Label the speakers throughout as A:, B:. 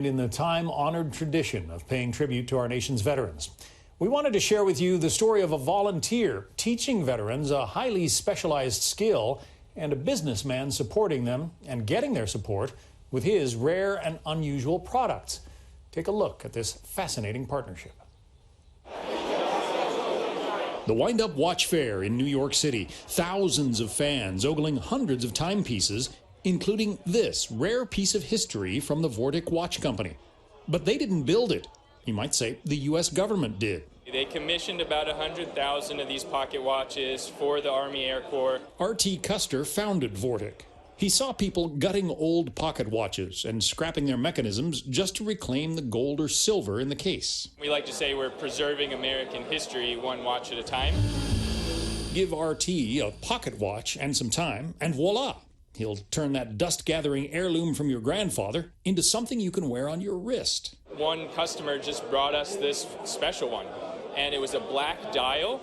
A: In the time-honored tradition of paying tribute to our nation's veterans, we wanted to share with you the story of a volunteer teaching veterans a highly specialized skill and a businessman supporting them and getting their support with his rare and unusual products. Take a look at this fascinating partnership. The Wind-Up Watch Fair in New York City. Thousands of fans ogling hundreds of timepieces, including this rare piece of history from the Votic Watch Company. But they didn't build it. You might say the U.S. government did.
B: They commissioned about 100,000 of these pocket watches for the Army Air Corps. R.T.
A: Custer founded Votic. He saw people gutting old pocket watches and scrapping their mechanisms just to reclaim the gold or silver in the case.
B: We like to say we're preserving American history one watch at a time.
A: Give R.T. a pocket watch and some time, and voila! He'll turn that dust-gathering heirloom from your grandfather into something you can wear on your wrist.
B: One customer just brought us this special one, and it was a black dial.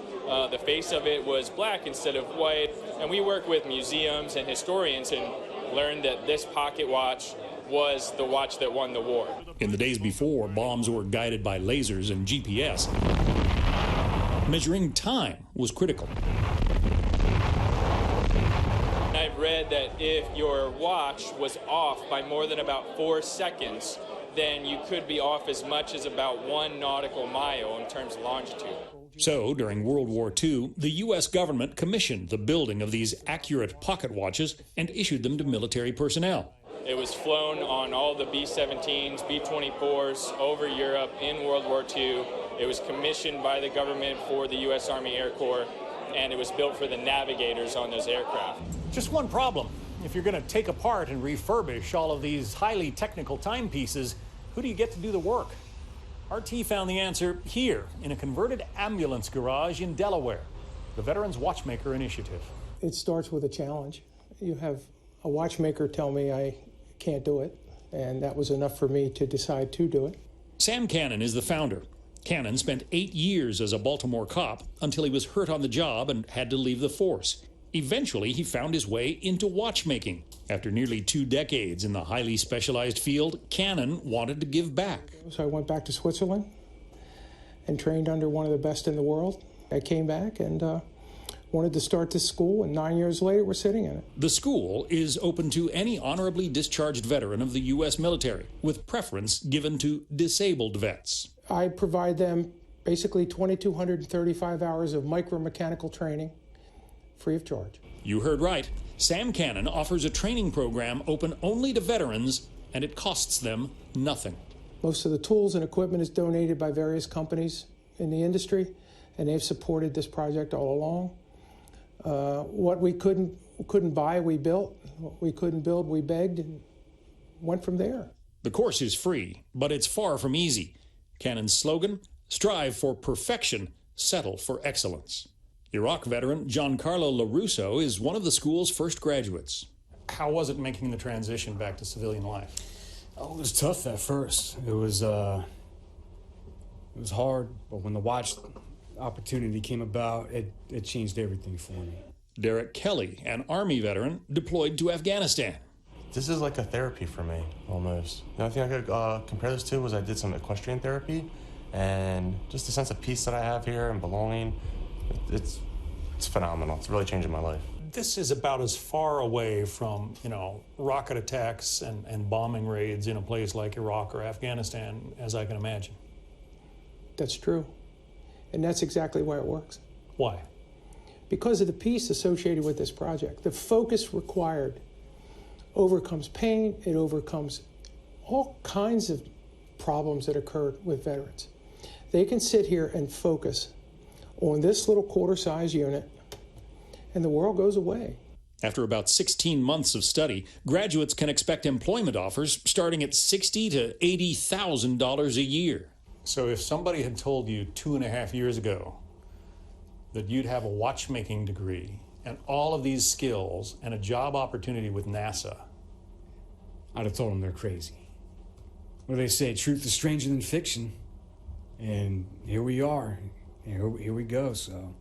B: The face of it was black instead of white, and we work with museums and historians and learned that this pocket watch was the watch that won the war.
A: In the days before bombs were guided by lasers and GPS, measuring time was critical.
B: I've read that if your watch was off by more than about 4 seconds, then you could be off as much as about 1 nautical mile in terms of longitude.
A: So, during World War II, the U.S. government commissioned the building of these accurate pocket watches and issued them to military personnel.
B: It was flown on all the B-17s, B-24s over Europe in World War II. It was commissioned by the government for the U.S. Army Air Corps, and it was built for the navigators on those aircraft.
A: Just one problem. If you're going to take apart and refurbish all of these highly technical timepieces, who do you get to do the work? RT found the answer here in a converted ambulance garage in Delaware, the Veterans Watchmaker Initiative.
C: It starts with a challenge. You have a watchmaker tell me I can't do it, and that was enough for me to decide to do it.
A: Sam Cannon is the founder. Cannon spent 8 years as a Baltimore cop until he was hurt on the job and had to leave the force. Eventually, he found his way into watchmaking. After nearly 2 decades in the highly specialized field, Cannon wanted to give back.
C: So I went back to Switzerland and trained under one of the best in the world. I came back and wanted to start this school, and 9 years later, we're sitting in it.
A: The school is open to any honorably discharged veteran of the U.S. military, with preference given to disabled vets.
C: I provide them basically 2,235 hours of micromechanical training, free of charge.
A: You heard right. Sam Cannon offers a training program open only to veterans, and it costs them nothing.
C: Most of the tools and equipment is donated by various companies in the industry, and they've supported this project all along. What we couldn't buy, we built. What we couldn't build, we begged, and went from there.
A: The course is free, but it's far from easy. Cannon's slogan, strive for perfection, settle for excellence. Iraq veteran Giancarlo LaRusso is one of the school's first graduates. How was it making the transition back to civilian life?
D: Oh, it was tough at first. It was hard, but when the watch opportunity came about, it changed everything for me.
A: Derek Kelly, an Army veteran deployed to Afghanistan.
E: This is like a therapy for me, almost. The only thing I could compare this to was I did some equestrian therapy, and just the sense of peace that I have here and belonging, it's phenomenal. It's really changing my life.
A: This is about as far away from, rocket attacks and bombing raids in a place like Iraq or Afghanistan as I can imagine.
C: That's true. And that's exactly why it works.
A: Why?
C: Because of the peace associated with this project. The focus required overcomes pain, it overcomes all kinds of problems that occur with veterans. They can sit here and focus on this little quarter-size unit, and the world goes away.
A: After about 16 months of study, graduates can expect employment offers starting at $60,000 to $80,000 a year. So if somebody had told you 2.5 years ago that you'd have a watchmaking degree and all of these skills and a job opportunity with NASA,
D: I'd have told them they're crazy. What do they say? Truth is stranger than fiction. And here we are. Here we go. So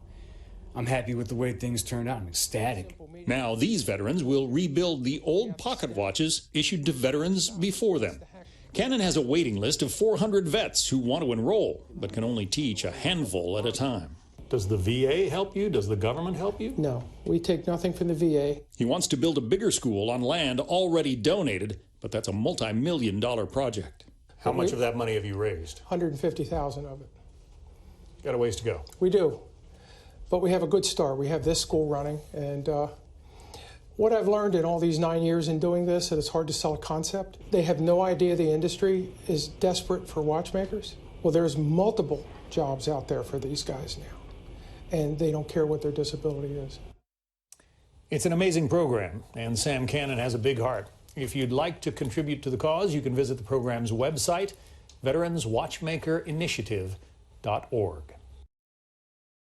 D: I'm happy with the way things turned out. I'm ecstatic.
A: Now these veterans will rebuild the old pocket watches issued to veterans before them. Cannon has a waiting list of 400 vets who want to enroll, but can only teach a handful at a time. Does the VA help you? Does the government help you?
C: No, we take nothing from the VA.
A: He wants to build a bigger school on land already donated, but that's a multi-million-dollar project. How much of that money have you raised?
C: $150,000 of it.
A: Got a ways to go.
C: We do, but we have a good start. We have this school running, and what I've learned in all these 9 years in doing this, that it's hard to sell a concept. They have no idea the industry is desperate for watchmakers. Well, there's multiple jobs out there for these guys now, and they don't care what their disability is.
A: It's an amazing program, and Sam Cannon has a big heart. If you'd like to contribute to the cause, you can visit the program's website, veteranswatchmakerinitiative.org.